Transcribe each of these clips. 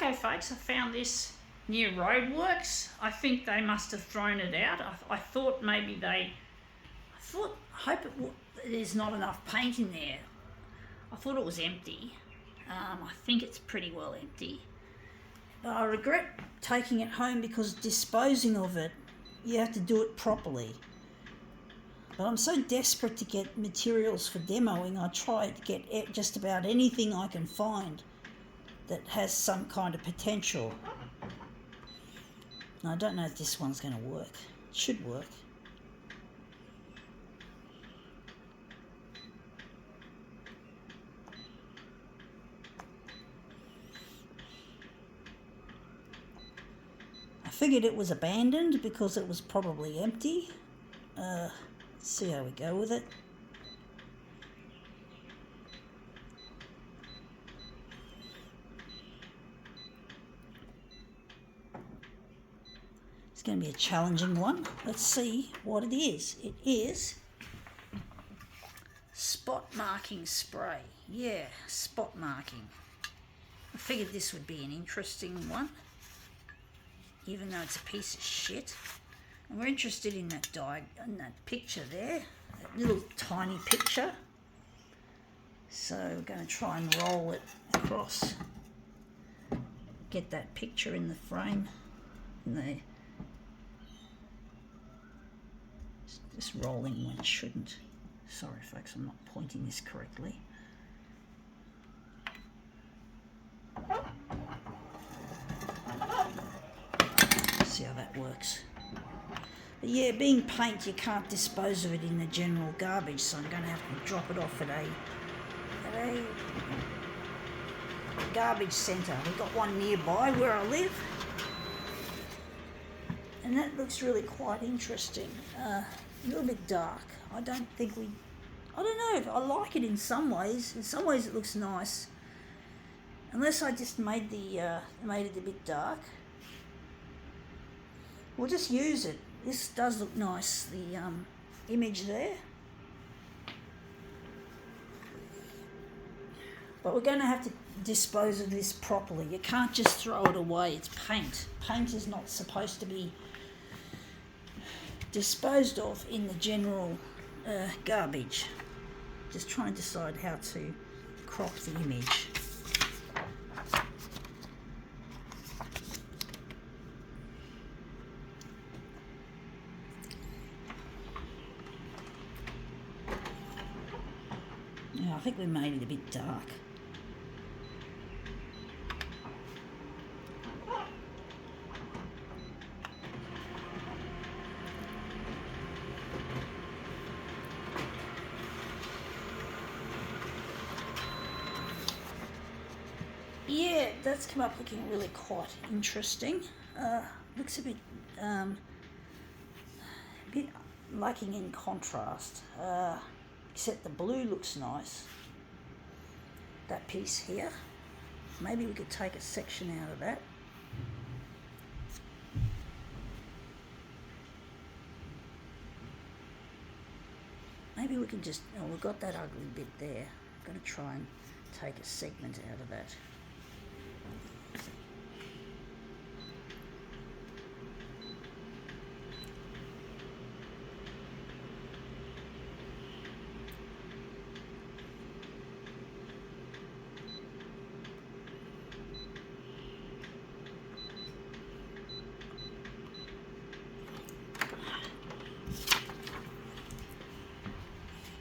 Okay, folks, I found this near Roadworks. I think they must have thrown it out. I thought maybe I hope there's not enough paint in there. I thought it was empty. I think it's pretty well empty. But I regret taking it home because disposing of it, you have to do it properly. But I'm so desperate to get materials for demoing, I try to get just about anything I can find that has some kind of potential. Now, I don't know if this one's going to work. It should work. I figured it was abandoned because it was probably empty. Let's see how we go with it. It's going to be a challenging one. Let's see what it is. It is spot marking spray. Yeah, spot marking. I figured this would be an interesting one, even though it's a piece of shit. And we're interested in that picture there, that little tiny picture. So we're going to try and roll it across. Get that picture in the frame. Just rolling when it shouldn't. Sorry folks, I'm not pointing this correctly. See how that works. But yeah, being paint, you can't dispose of it in the general garbage, so I'm going to have to drop it off at a garbage centre. We've got one nearby where I live, and that looks really quite interesting. A little bit dark. I don't know. I like it in some ways. In some ways, it looks nice. Unless I just made it a bit dark. We'll just use it. This does look nice. The image there. But we're going to have to dispose of this properly. You can't just throw it away. It's paint. Paint is not supposed to be disposed of in the general garbage. Just trying to decide how to crop the image. Yeah, I think we made it a bit dark. Yeah, that's come up looking really quite interesting. Looks a bit lacking in contrast, except the blue looks nice. That piece here, maybe we could take a section out of that. Maybe we can just, we've got that ugly bit there. I'm going to try and take a segment out of that.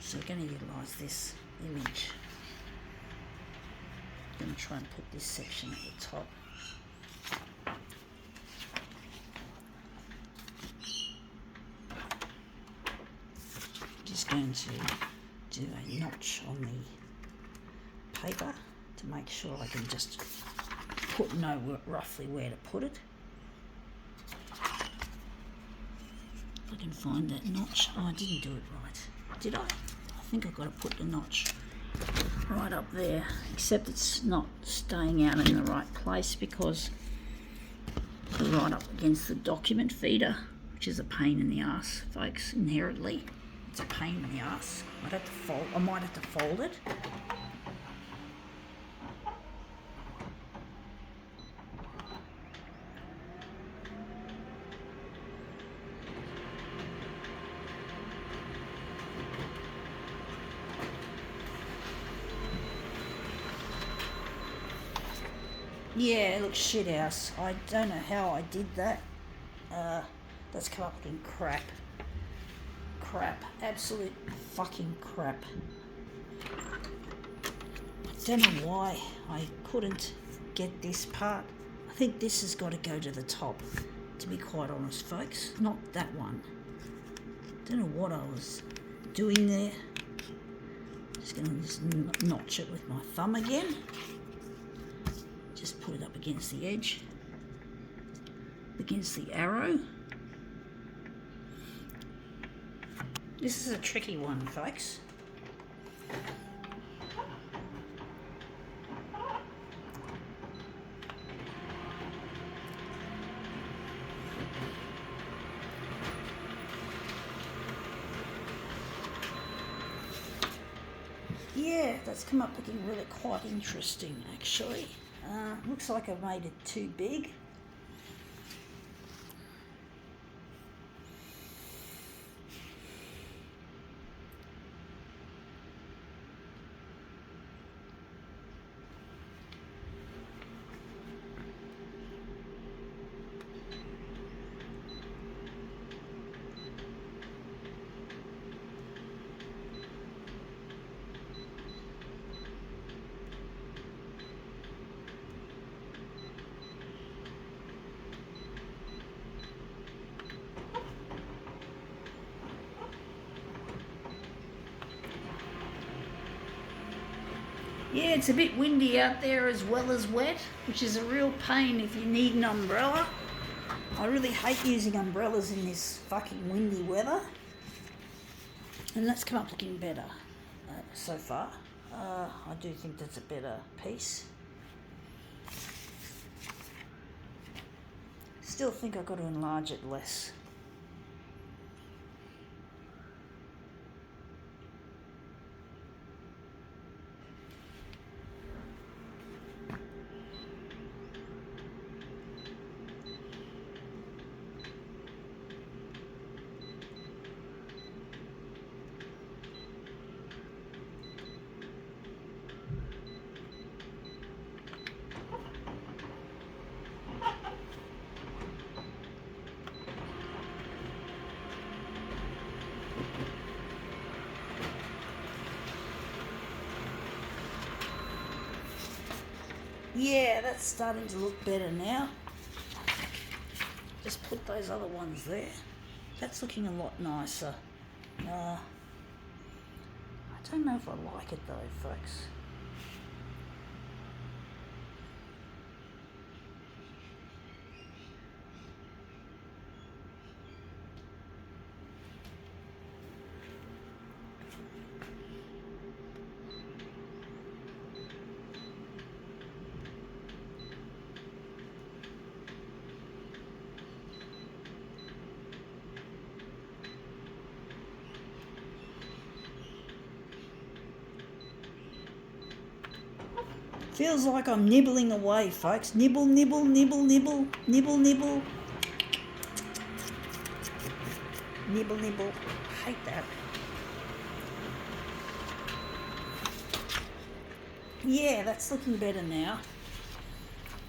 So we're going to utilise this image. I'm going to try and put this section at the top. Just going to do a notch on the paper to make sure I can just know roughly where to put it. If I can find that notch. Oh, I didn't do it right. Did I? I think I've got to put the notch right up there, except it's not staying out in the right place because it's right up against the document feeder, which is a pain in the ass, folks. Inherently, it's a pain in the ass. I might have to fold it. Yeah, it looks shit house. I don't know how I did that. That's come up looking crap. Crap. Absolute fucking crap. I don't know why I couldn't get this part. I think this has got to go to the top, to be quite honest, folks. Not that one. Don't know what I was doing there. Just going to just notch it with my thumb again. Just put it up against the edge, against the arrow. This is a tricky one, folks. Yeah, that's come up looking really quite interesting, actually. Looks like I've made it too big. Yeah, it's a bit windy out there as well as wet, which is a real pain if you need an umbrella. I really hate using umbrellas in this fucking windy weather. And that's come up looking better so far. I do think that's a better piece. Still think I've got to enlarge it less. Yeah, that's starting to look better now. Just put those other ones there. That's looking a lot nicer. I don't know if I like it though, folks. Feels like I'm nibbling away, folks. Nibble, nibble, nibble, nibble, nibble, nibble. Nibble, nibble. Hate that. Yeah, that's looking better now.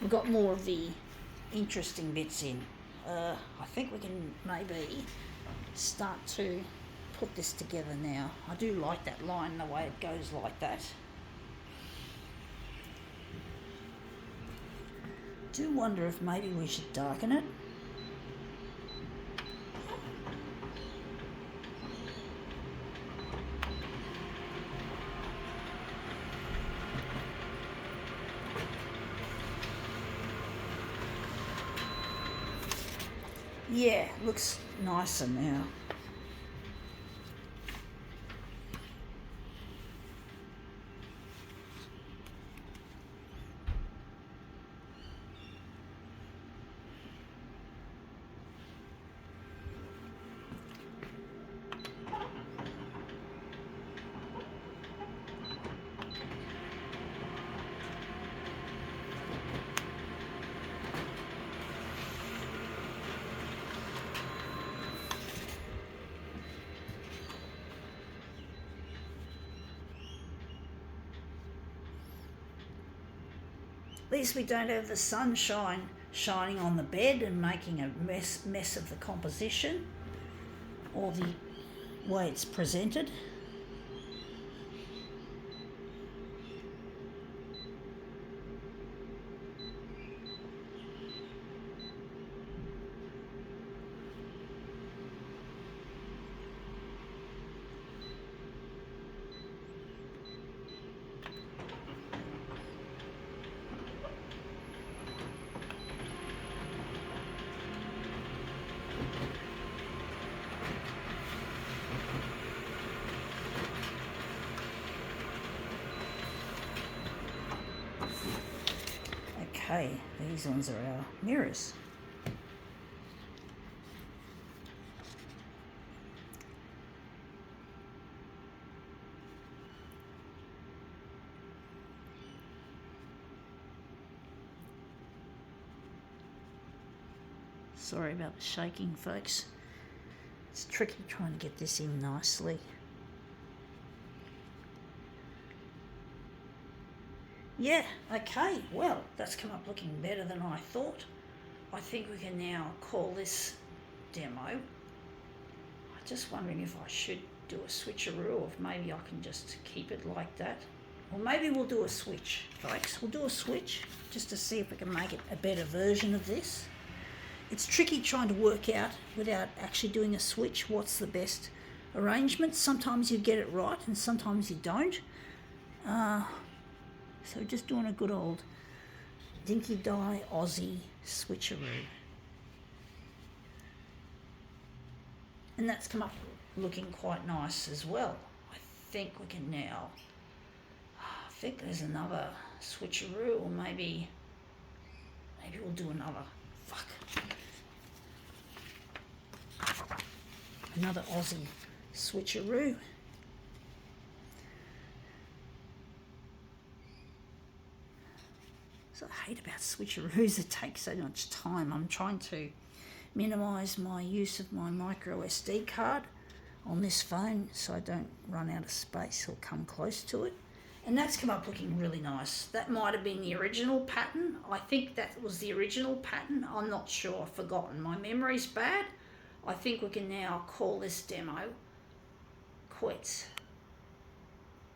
We've got more of the interesting bits in. I think we can maybe start to put this together now. I do like that line, the way it goes like that. Do wonder if maybe we should darken it. Yeah, looks nicer now. At least we don't have the sunshine shining on the bed and making a mess of the composition or the way it's presented. Okay, these ones are our mirrors. Sorry about the shaking, folks. It's tricky trying to get this in nicely. Yeah, okay, well, that's come up looking better than I thought. I think we can now call this demo. I'm just wondering if I should do a switcheroo or if maybe I can just keep it like that. Or maybe we'll do a switch, folks. We'll do a switch just to see if we can make it a better version of this. It's tricky trying to work out without actually doing a switch what's the best arrangement. Sometimes you get it right and sometimes you don't. So just doing a good old Dinky Die Aussie switcheroo. And that's come up looking quite nice as well. I think we can now, I think there's another switcheroo, or maybe we'll do another Aussie switcheroo. So I hate about switcheroos, it takes so much time. I'm trying to minimise my use of my micro SD card on this phone so I don't run out of space or come close to it. And that's come up looking really nice. That might have been the original pattern. I think that was the original pattern. I'm not sure, I've forgotten. My memory's bad. I think we can now call this demo quits.